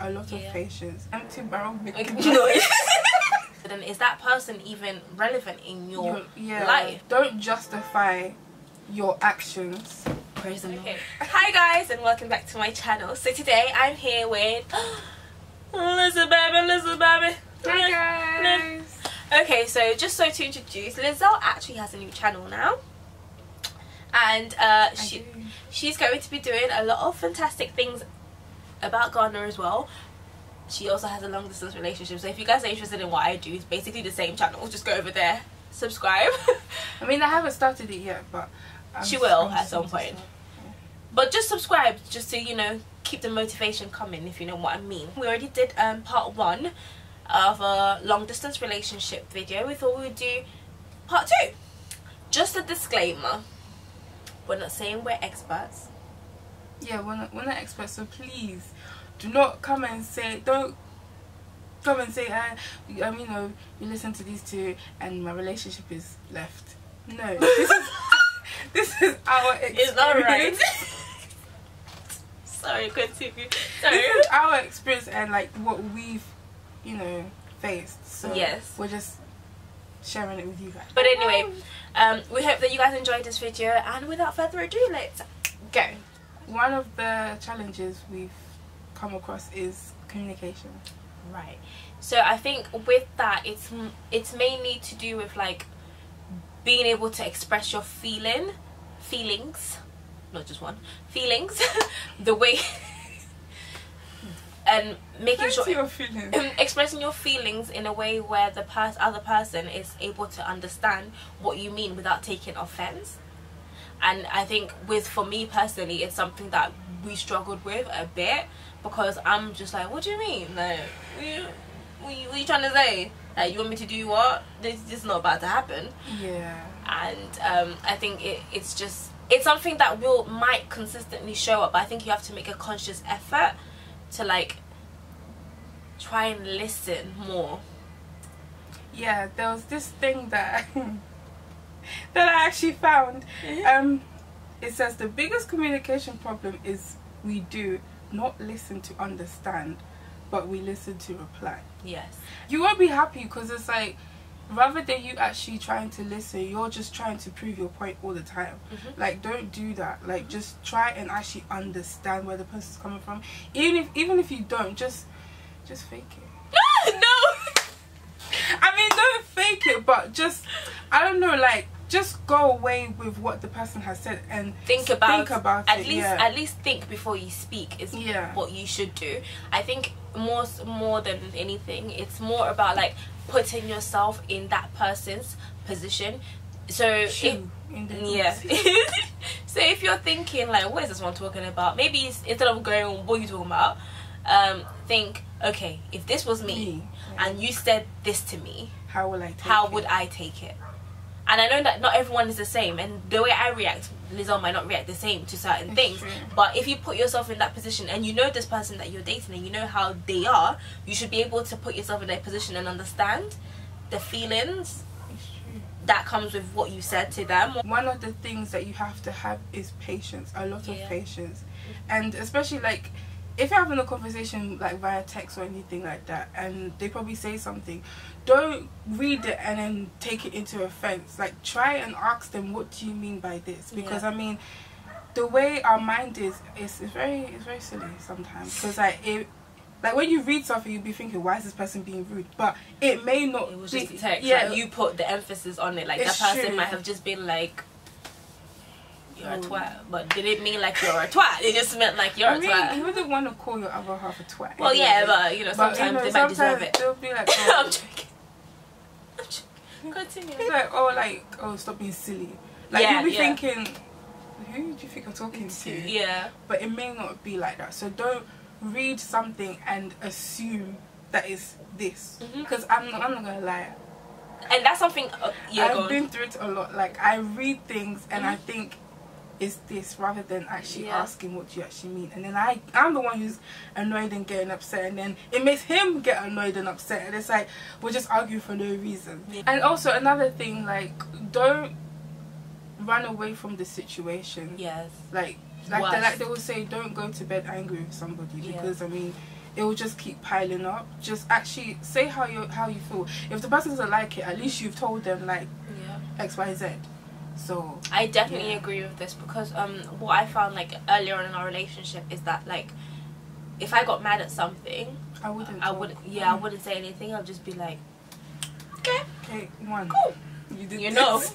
a lot of patience. Empty barrel making noise. Then is that person even relevant in your life? Don't justify your actions. Praise the Lord. Hi guys, and welcome back to my channel. So today I'm here with listen baby. Hi guys. Okay, so just to introduce, Lizelle actually has a new channel now, and she's going to be doing a lot of fantastic things about Ghana as well. She also has a long distance relationship, so if you guys are interested in what I do, it's basically the same channel. Just go over there, subscribe. I mean, I haven't started it yet, but she will at some point. Yeah. But just subscribe, just to, you know, keep the motivation coming, if you know what I mean. We already did part 1 of a long distance relationship video. We thought we would do part 2. Just a disclaimer, we're not saying we're experts. Yeah, we're not experts, so please do not come and say, don't come and say, you know, you listen to these two and my relationship is left. No, this is our experience. It's not right. Sorry, continue. Sorry. This is our experience and like what we've, you know, faced. So yes, we're just sharing it with you guys. But anyway, we hope that you guys enjoyed this video, and without further ado, let's go. One of the challenges we've come across is communication. Right. So I think with that, it's mainly to do with like being able to express your feelings, not just one, feelings, the way, and making sure your feelings. Expressing your feelings in a way where the other person is able to understand what you mean without taking offense. And I think for me personally, it's something that we struggled with a bit, because I'm just like, what do you mean? Like, what are you trying to say? Like, you want me to do what? This is not about to happen. Yeah. And I think it's something that might consistently show up, but I think you have to make a conscious effort to like try and listen more. Yeah, there was this thing that that I actually found. It says the biggest communication problem is we do not listen to understand, but we listen to reply. Yes. You won't be happy because it's like, rather than you actually trying to listen, you're just trying to prove your point all the time. Like, don't do that. Like, just try and actually understand where the person's coming from. Even if you don't, just fake it. No. I mean, don't fake it, but just, I don't know, like, just go away with what the person has said and think about it. At least think before you speak is what you should do. I think more than anything, it's more about like putting yourself in that person's position. So so if you're thinking like, what is this one talking about? Maybe instead of going, what are you talking about? Think, okay, if this was me and you said this to me, how would I take it? And I know that not everyone is the same, and the way I react, Lizelle might not react the same to certain things. True. But if you put yourself in that position and you know this person that you're dating and you know how they are, you should be able to put yourself in their position and understand the feelings that comes with what you said to them. One of the things that you have to have is patience, a lot of patience. And especially like, if you're having a conversation like via text or anything like that and they probably say something, don't read it and then take it into offense. Like, try and ask them, what do you mean by this? Because I mean, the way our mind is very silly sometimes. Because like when you read something, you'll be thinking, why is this person being rude? But it may not. It was just a text. Yeah, like, you put the emphasis on it. Like, that person might have just been like, you're a twat, but did it mean like you're a twat? It just meant like you're a twat. You wouldn't want to call your other half a twat. Well, yeah, but you know, sometimes they might deserve it. They'll be like, oh. I'm joking. Continue. It's like, stop being silly. Like, you'll be thinking, who do you think I'm talking to? Yeah. But it may not be like that. So don't read something and assume that it's this. Because I'm not gonna lie. And that's something. I've been through it a lot. Like, I read things and I think, is this, rather than actually asking what you actually mean. And then I'm the one who's annoyed and getting upset, and then it makes him get annoyed and upset, and it's like we're just arguing for no reason. And also another thing, like, don't run away from the situation. Yes. Like they will say, don't go to bed angry with somebody, because I mean, it will just keep piling up. Just actually say how you feel. If the person doesn't like it, at least you've told them like XYZ. So I definitely agree with this, because what I found like earlier on in our relationship is that like if I got mad at something, I wouldn't say anything. I'll just be like, okay, one, cool, you did this.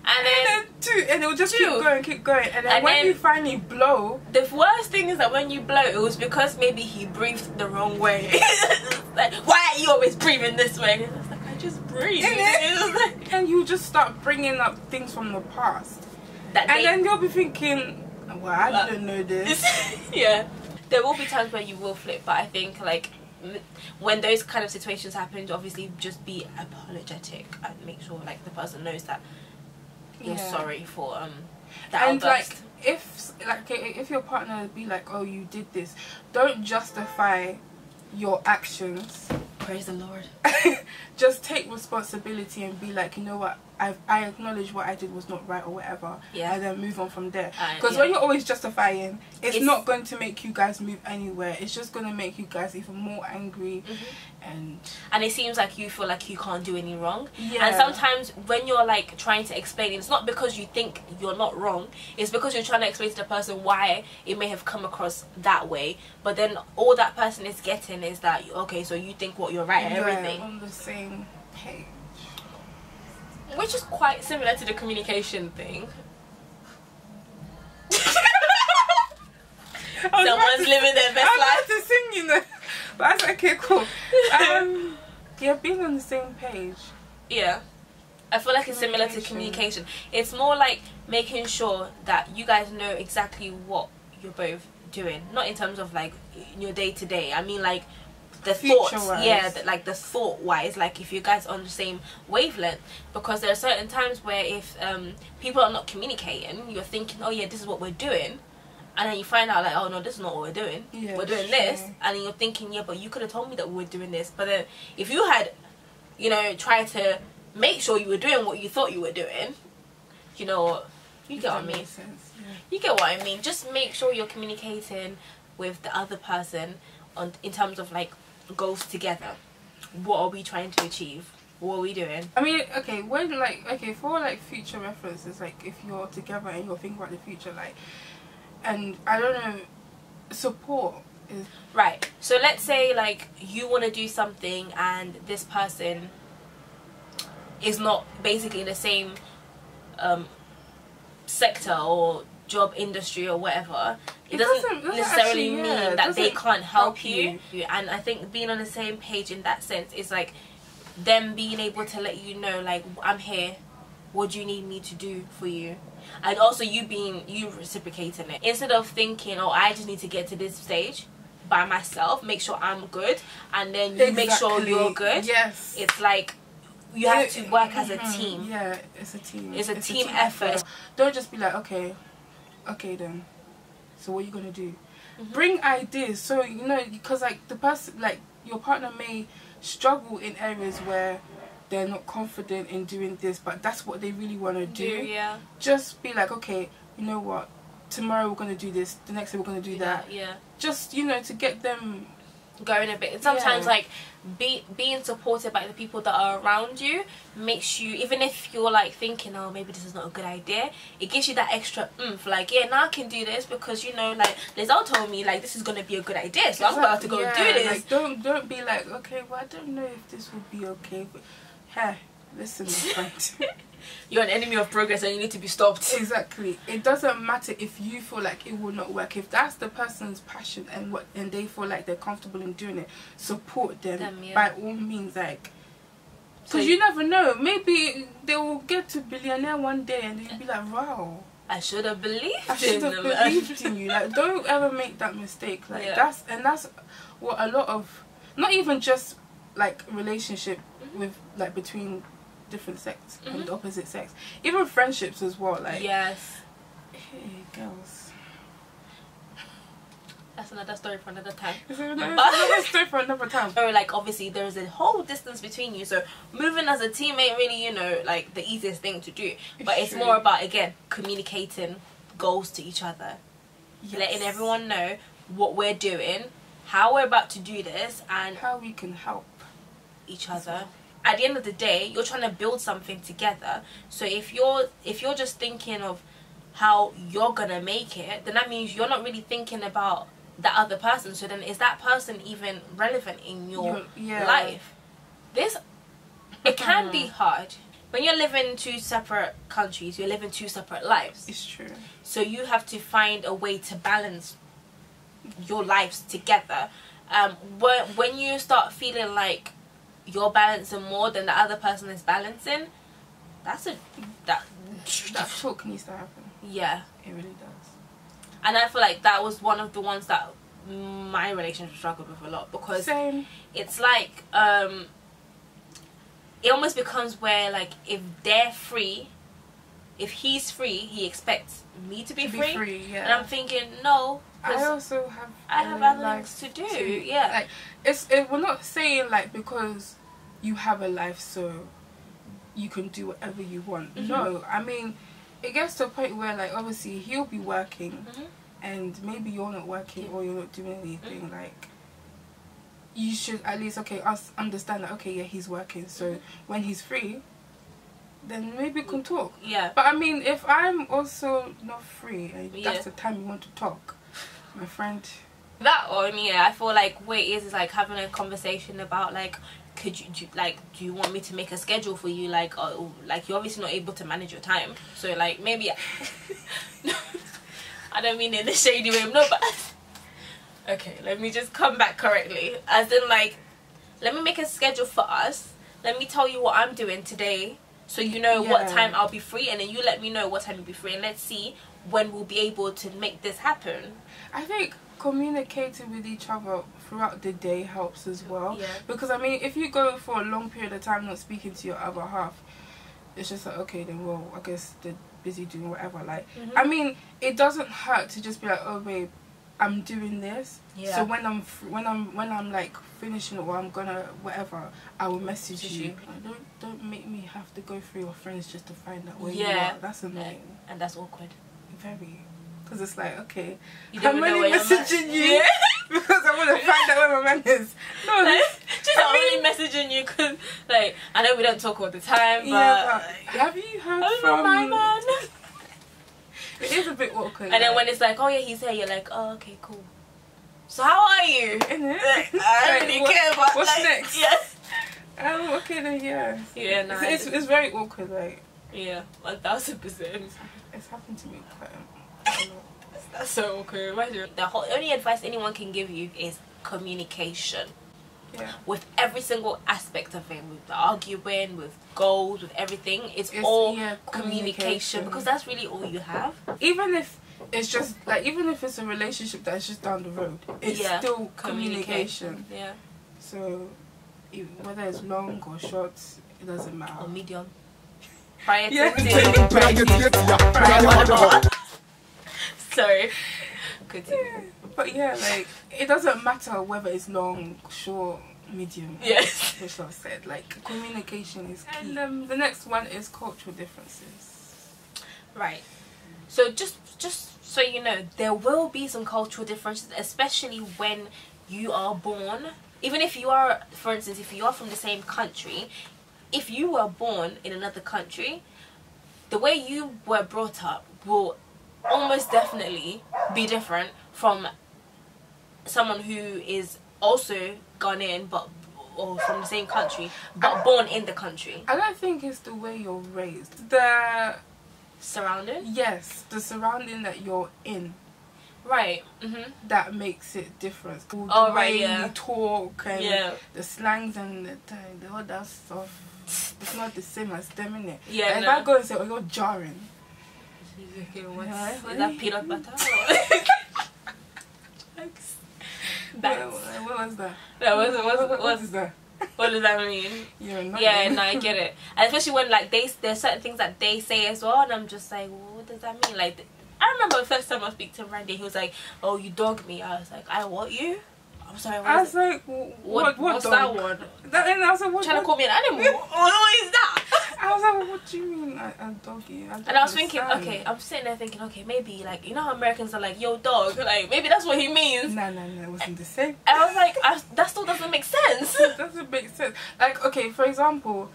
And then two, and it will just keep going. And then when you finally blow, the worst thing is that when you blow, it was because maybe he breathed the wrong way. Like, why are you always breathing this way? And it's like, I just breathe. And you just start bringing up things from the past, and then you'll be thinking, well, I didn't know this. Yeah, there will be times where you will flip, but I think like when those kind of situations happen, obviously just be apologetic and make sure like the person knows that you're sorry for that and outburst. if your partner be like, oh, you did this, don't justify your actions. Praise the Lord. Just take responsibility and be like, you know what, I acknowledge what I did was not right or whatever, and then move on from there. Because when you're always justifying, it's not going to make you guys move anywhere. It's just going to make you guys even more angry. And it seems like you feel like you can't do any wrong. And sometimes when you're like trying to explain, it's not because you think you're not wrong, it's because you're trying to explain to the person why it may have come across that way, but then all that person is getting is that, okay, so you think what you're right and everything. On the same page, which is quite similar to the communication thing. Someone's living their best life. I to sing, you know. But I was like, okay, cool. Yeah, being on the same page. Yeah. I feel like it's similar to communication. It's more like making sure that you guys know exactly what you're both doing. Not in terms of like your day to day. I mean like the thoughts, like the thought wise, like if you guys are on the same wavelength, because there are certain times where if people are not communicating, you're thinking, oh yeah, this is what we're doing, and then you find out like, oh no, this is not what we're doing, we're doing this, and then you're thinking, yeah, but you could have told me that we were doing this. But then if you had, you know, tried to make sure you were doing what you thought you were doing, you know, you get what I mean. You get what I mean. Just make sure you're communicating with the other person in terms of like goals together. What are we trying to achieve? What are we doing? I mean, okay, when like, okay, for like future references, like if you're together and you're thinking about the future, like, and I don't know, support is right. So let's say like you want to do something and this person is not basically in the same sector or job industry or whatever. It doesn't necessarily mean that they can't help you. And I think being on the same page in that sense is like them being able to let you know, like, I'm here, what do you need me to do for you? And also you reciprocating it, instead of thinking, oh, I just need to get to this stage by myself, make sure I'm good, and then you make sure you're good. Yes, it's like you have to work as a team. Yeah, it's a team. It's a team effort. Don't just be like, okay then, so what are you gonna do? Bring ideas. So you know, because like the person, like your partner may struggle in areas where they're not confident in doing this, but that's what they really want to do. Yeah, just be like, okay, you know what, tomorrow we're gonna do this, the next day we're gonna do that. Yeah, just, you know, to get them going a bit. And sometimes like being supported by the people that are around you makes you, even if you're like thinking, oh, maybe this is not a good idea, it gives you that extra oomph, like, yeah, now I can do this, because you know, like Lizelle told me like this is gonna be a good idea, so I'm about to go do this. Like, don't be like, okay, well, I don't know if this would be okay, but hey, listen, my friend. You're an enemy of progress and you need to be stopped. Exactly. It doesn't matter if you feel like it will not work. If that's the person's passion and they feel like they're comfortable in doing it, support them by all means. Like, because you never know. Maybe they will get to billionaire one day and they'll be like, wow, I should have believed in you. Like, don't ever make that mistake. Like that's what a lot of, not even just like relationship with like between different sex and opposite sex, even friendships as well, like, yes, hey girls, that's another story for another time. Another story for another time. Or like, obviously there's a whole distance between you, so moving as a team ain't really, you know, like the easiest thing to do, but it's more about, again, communicating goals to each other, letting everyone know what we're doing, how we're about to do this and how we can help each other. At the end of the day, you're trying to build something together. So if you're just thinking of how you're gonna make it, then that means you're not really thinking about the other person. So then, is that person even relevant in your life? It can be hard when you're living in 2 separate countries. You're living 2 separate lives. It's true. So you have to find a way to balance your lives together. When you start feeling like you're balancing more than the other person is balancing, that talk needs to happen. Yeah, it really does. And I feel like that was one of the ones that my relationship struggled with a lot, because it's like it almost becomes where, like, if they're free, if he's free, he expects me to be free. Yeah. And I'm thinking, no, I also have other things to do. Yeah, like we're not saying like because you have a life so you can do whatever you want. No, I mean, it gets to a point where, like, obviously he'll be working and maybe you're not working or you're not doing anything. Like, you should at least us understand that he's working, so when he's free then maybe we can talk. Yeah. But I mean, if I'm also not free and that's the time you want to talk, my friend, that one, I feel like what it is like having a conversation about, like, do you want me to make a schedule for you? Like, like, you're obviously not able to manage your time, so like maybe I don't mean in a shady way, no, but okay, let me just come back correctly, as in, like, let me make a schedule for us, let me tell you what I'm doing today, so you know what time I'll be free, and then you let me know what time you'll be free, and let's see when we'll be able to make this happen. I think communicating with each other throughout the day helps as well. Yeah. Because I mean, if you go for a long period of time not speaking to your other half, it's just like, okay, then, well, I guess they're busy doing whatever. Like, I mean, it doesn't hurt to just be like, oh babe, I'm doing this. Yeah. So when I'm like finishing or I'm gonna whatever, I will message you. Don't make me have to go through your friends just to find out where you are. That's annoying. And that's awkward. Very. Because it's like, okay, I'm only messaging you because I want to find out where my man is. No, like, I'm only messaging you because, like, I know we don't talk all the time, but have you heard from my man? It is a bit awkward. And then when it's like, oh yeah, he's here, you're like, oh, okay, cool. So how are you? Like, I don't really care about, what's like, next? Yes. Okay then, yeah. Yeah, no. It's very awkward, like. Yeah, 1000%. It's happened to me quite a lot. That's so awkward. Imagine. The only advice anyone can give you is communication. Yeah. With every single aspect of it, with the arguing, with goals, with everything, it's all communication, because that's really all you have. Even if it's just like, even if it's a relationship that's just down the road, it's still communication. Yeah. So whether it's long or short, it doesn't matter. Or medium. Sorry. Continue. But yeah, like, it doesn't matter whether it's long, short, medium. Yes. Which I said, like, communication is key. And the next one is cultural differences. Right. So just so you know, there will be some cultural differences, especially when you are born. Even if you are, for instance, if you are from the same country, if you were born in another country, the way you were brought up will almost definitely be different from someone who is also Ghanaian or from the same country but born in the country. I don't think it's the way you're raised. The surrounding? Yes, the surrounding that you're in. Right. That makes it different. The way you talk and the slangs and the other stuff. It's not the same as them, innit? Yeah. Like, if I go and say, oh, you're jarring. Is that peanut butter? What was that? What is that? What does that mean? Yeah, no, I get it. And especially when, like, there's certain things that they say as well, and I'm just like, well, what does that mean? Like, I remember the first time I speak to Randy, he was like, oh, you dog me. I was like, I what you? I'm sorry, I was like, what's that one? And I was like, what? Trying to call me an animal? What is that? I was like, what do you mean a doggy? And I was thinking, okay, I'm sitting there thinking, okay, maybe like, you know how Americans are like, yo dog, like maybe that's what he means. No, it wasn't the same. And I was like, that still doesn't make sense. It doesn't make sense. Like, okay, for example,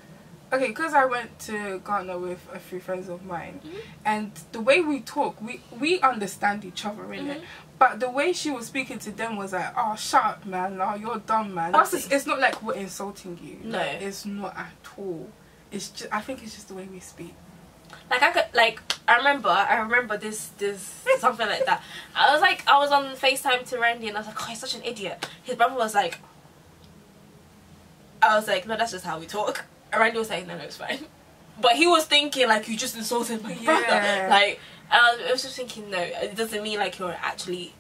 okay, because I went to Ghana with a few friends of mine, and the way we talk, we understand each other, innit? But the way she was speaking to them was like, oh, shut up, man. Oh, you're dumb, man. It's not like we're insulting you. No. Like, it's not at all. It's just, I think it's just the way we speak. Like, I remember this something like that. I was on FaceTime to Randy and I was like, oh, he's such an idiot. His brother was like, I was like, no, that's just how we talk. And Randy was like, no, it's fine. But he was thinking like, you just insulted my brother. Like, I was just thinking, no, it doesn't mean like you're actually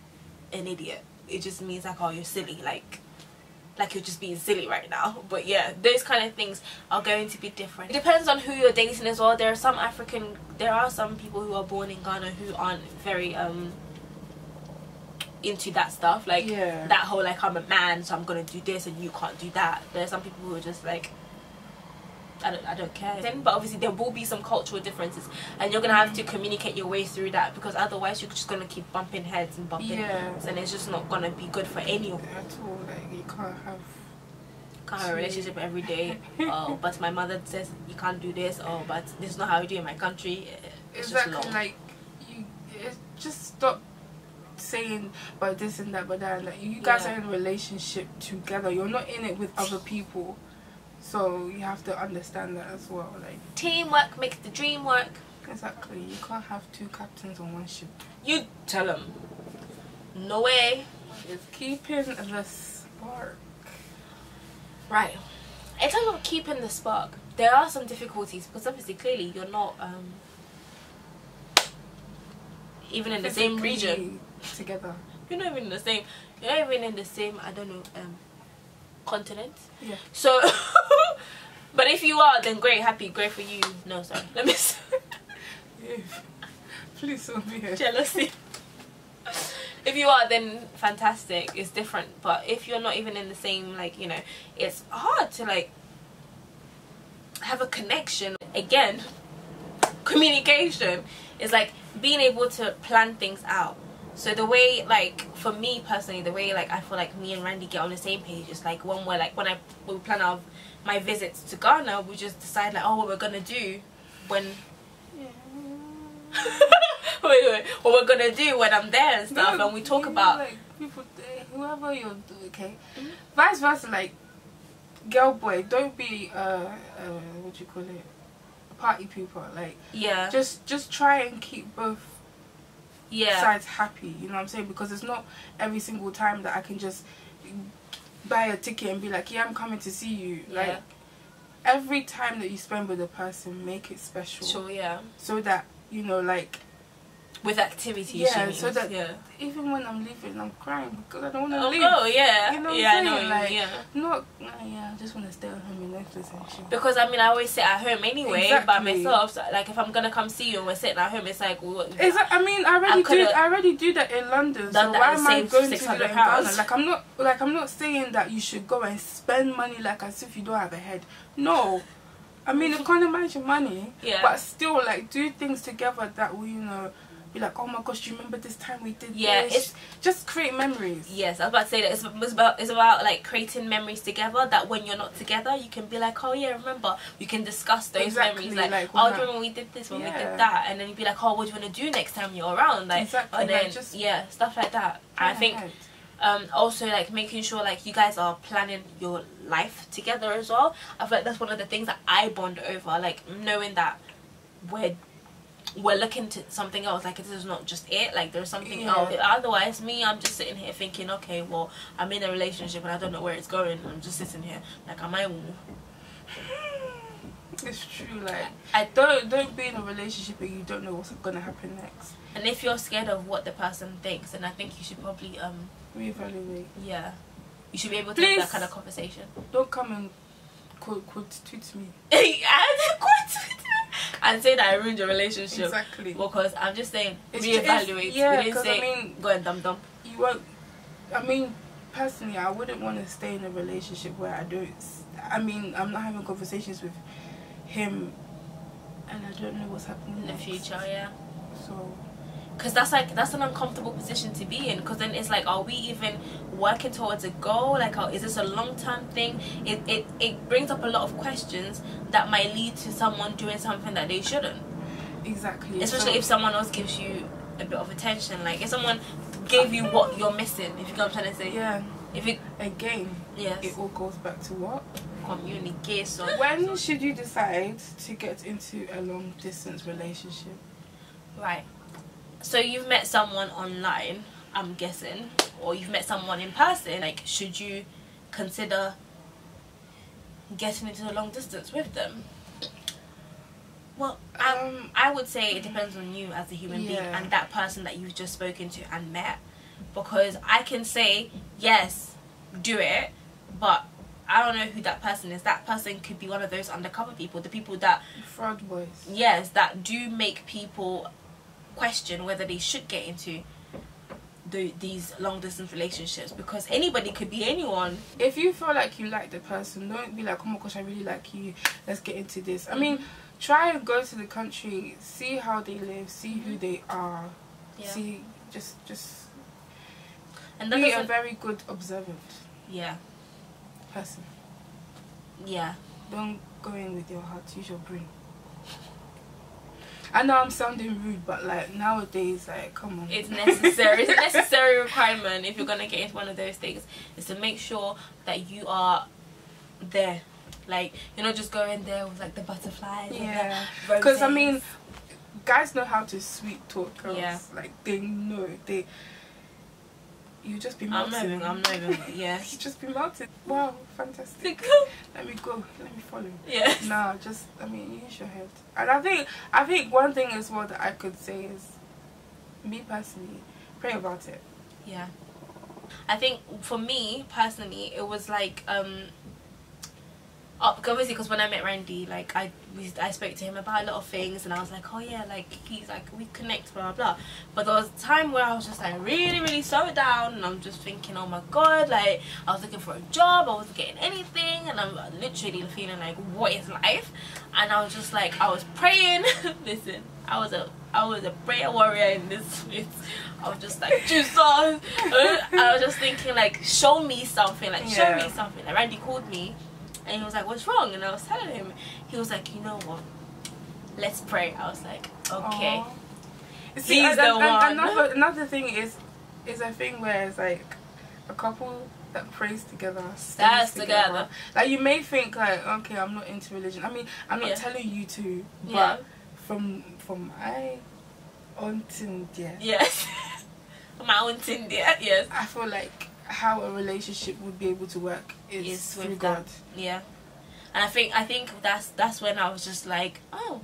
an idiot. It just means like, oh, you're silly, like you're just being silly right now. But yeah, those kind of things are going to be different. It depends on who you're dating as well. There are some people who are born in Ghana who aren't very into that stuff, like that whole like, I'm a man, so I'm gonna do this and you can't do that. There are some people who are just like, I don't care. But obviously there will be some cultural differences, and you're gonna have to communicate your way through that, because otherwise you're just gonna keep bumping heads and bumping heads, and it's just not gonna be good for anyone at all. Like, you can't have a relationship every day. Oh, but my mother says you can't do this. Oh, but this is not how we do in my country. It's exactly, just long. like just stop saying but this and that but that. Like, you guys are in a relationship together. You're not in it with other people. So you have to understand that as well. Like, teamwork makes the dream work. Exactly. You can't have two captains on one ship. You tell them. No way. It's keeping the spark. Right. In terms of keeping the spark, there are some difficulties, because obviously, clearly, you're not even in the same region together. You're not even in the same. You're not even in the same. I don't know. Continent. Yeah. So, but if you are, then great, happy, great for you. No, sorry. Let me. Yeah. Please don't be here. Jealousy. If you are, then fantastic. It's different. But if you're not even in the same, like, you know, it's hard to like have a connection. Again, communication is like being able to plan things out. So the way, like, for me personally, the way, like, I feel like me and Randy get on the same page is like when we plan out my visits to Ghana, we just decide like, oh, what we're gonna do when wait, what we're gonna do when I'm there and stuff, and we talk about like people, whoever you're okay, vice versa, like girl boy, don't be what do you call it, party people, like just try and keep both sides happy, you know what I'm saying? Because it's not every single time that I can just buy a ticket and be like, yeah, I'm coming to see you. Like, every time that you spend with a person, make it special. Sure, yeah. So that, you know, like, with activities, yeah, so that even when I'm leaving, I'm crying because I don't want to leave. Oh, yeah. You know what I'm saying? Like, I just want to stay at home and Netflix and chill. Because, I mean, I always sit at home anyway by myself. So, like, if I'm going to come see you and we're sitting at home, it's like... I mean, I already do that in London, so why am I going to do that in Ghana? I'm not saying that you should go and spend money like as if you don't have a head. No. I mean, economize your money, but still, like, do things together that will, you know... be like, oh my gosh, do you remember this time we did this? It's just create memories. Yes, I was about to say that it's about like creating memories together, that when you're not together you can be like, oh yeah, remember, you can discuss those memories, like oh, do you remember when we did this, when we did that, and then you'd be like, oh, what do you want to do next time you're around, like, and then like, stuff like that. And I think also like making sure like you guys are planning your life together as well. I feel like that's one of the things that I bond over, like knowing that we're looking to something else, like this is not just it, like there's something else. Otherwise I'm just sitting here thinking, okay, well, I'm in a relationship and I don't know where it's going, and I'm just sitting here like, am I... It's true, like I don't be in a relationship and you don't know what's gonna happen next. And if you're scared of what the person thinks, then I think you should probably reevaluate. Yeah, you should be able to have that kind of conversation. Don't come and quote tweet me. And say that I ruined your relationship. Exactly. Because I'm just saying, reevaluate. Yeah, we didn't say, I mean, go and dump. You won't. I mean, personally, I wouldn't want to stay in a relationship where I don't. I mean, I'm not having conversations with him and I don't know what's happening in the future. Yeah. So. Because that's an uncomfortable position to be in. Because then it's like, are we even working towards a goal? Like, is this a long-term thing? It brings up a lot of questions that might lead to someone doing something that they shouldn't. Exactly. Especially if someone else gives you a bit of attention. Like, if someone gave you what you're missing, if you know what I'm trying to say. Yeah. If it again, yes, it all goes back to what? Communication. When should you decide to get into a long-distance relationship? Right. So you've met someone online, I'm guessing, or you've met someone in person. Like, should you consider getting into a long distance with them? Well, I would say it depends on you as a human being and that person that you've just spoken to and met. Because I can say, yes, do it, but I don't know who that person is. That person could be one of those undercover people, the people that... fraud boys. Yes, that do make people question whether they should get into these long distance relationships, because anybody could be anyone. If you feel like you like the person, don't be like, oh my gosh, I really like you, let's get into this. I mean, try and go to the country, see how they live, see who they are, see, just and be a very good observant person. Don't go in with your heart, use your brain. I know I'm sounding rude, but like nowadays, like, come on. It's necessary. It's a necessary requirement if you're gonna get into one of those things, is to make sure that you are there. Like, you're not just going there with like the butterflies. Yeah. Because I mean, guys know how to sweet talk girls. Yeah. Like, they know. You just be melted. I'm not even. Yeah. You just be melted. Wow, fantastic. Let me go. Let me follow. Yeah. Nah, just, I mean, use your head. And I think one thing as well that I could say is, me personally, pray about it. Yeah. I think for me personally, it was like obviously, because when I met Randy, like I spoke to him about a lot of things, and I was like, oh yeah, like he's like, we connect, blah blah blah. But there was a time where I was just like really so down, and I'm just thinking, oh my god, like I was looking for a job, I wasn't getting anything, and I'm literally feeling like, what is life? And I was just like, I was praying. Listen, I was a prayer warrior in this place. I was just like, Jesus. I was just thinking, like, show me something, like show me something. Like, Randy called me. And he was like, what's wrong? And I was telling him. He was like, you know what? Let's pray. I was like, okay. See, he's the one. Another thing is a thing where it's like a couple that prays together, stays together. Like, you may think like, okay, I'm not into religion. I mean, I'm not telling you to, but from my own thing, yes, my own thing, yes. I feel like how a relationship would be able to work is through God. Yeah. And I think that's when I was just like, oh,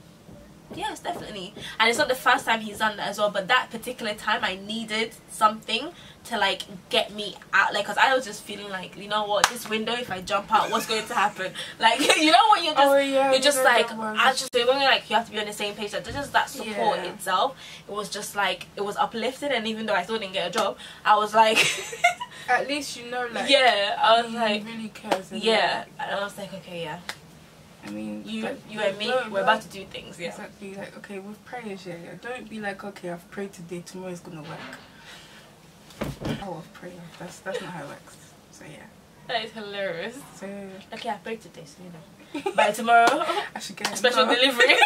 yes, definitely. And it's not the first time he's done that as well, but that particular time I needed something to like get me out, like, because I was just feeling like, you know what, this window, if I jump out, what's going to happen? Like, you know what, you're just like, I just, when you're like, you have to be on the same page, like, just that support itself, it was just like, it was uplifted. And even though I still didn't get a job, I was like at least, you know, like, I was like, really cares. And I was like, okay, I mean, you and me, we're about to do things. Exactly. Like, okay, with prayers, don't be like, okay, I've prayed today, tomorrow is gonna work. Oh, of prayer. That's not how it works. So yeah. That is hilarious. So okay, I prayed today, so you know. By tomorrow, I should get a special delivery.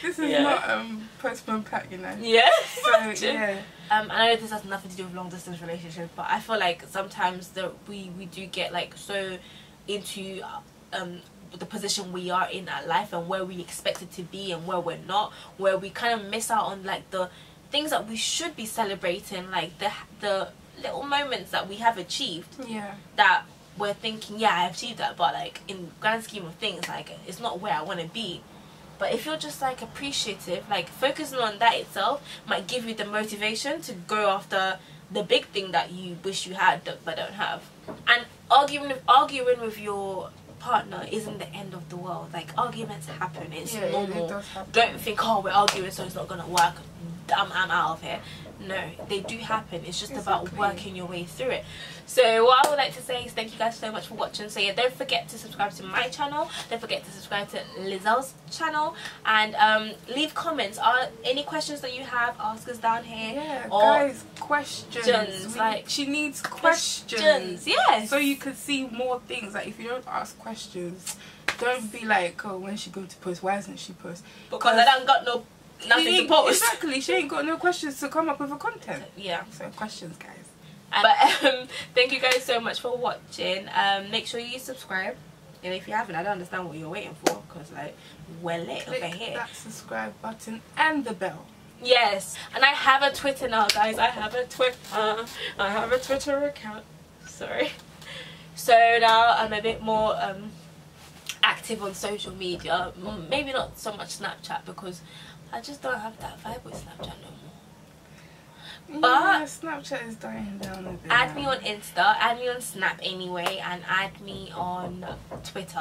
This is not postponed pack, you know. Yes. So yeah. I know this has nothing to do with long distance relationships, but I feel like sometimes we do get like so into the position we are in at life and where we expect it to be and where we're not, where we kind of miss out on like the things that we should be celebrating, like the little moments that we have achieved, that we're thinking, I achieved that, but like in grand scheme of things, like it's not where I want to be. But if you're just like appreciative, like focusing on that itself might give you the motivation to go after the big thing that you wish you had but don't have. And arguing with your partner isn't the end of the world. Like, arguments happen, it's normal. It does happen. Don't think, oh, we're arguing so it's not gonna work, I'm out of here. No, they do happen. It's just about working your way through it. So what I would like to say is thank you guys so much for watching. So yeah, don't forget to subscribe to my channel, don't forget to subscribe to Lizelle's channel, and leave comments. Any questions that you have, ask us down here. Yeah, guys, questions. Like, she needs questions. Yes, so you could see more things. Like, if you don't ask questions, don't be like, oh, when's she going to post? Why isn't she post? Because I don't got nothing to post. Exactly, she ain't got no questions to come up with a content. Yeah, so questions, guys. But thank you guys so much for watching. Make sure you subscribe, and if you haven't, I don't understand what you're waiting for, because like we're lit over here. That subscribe button and the bell. Yes, and I have a Twitter now, guys. I have a Twitter account. Sorry. So now I'm a bit more active on social media. Maybe not so much Snapchat, because I just don't have that vibe with Snapchat no more. But yeah, Snapchat is dying down a bit. Add me on Insta, add me on Snap anyway, and add me on Twitter.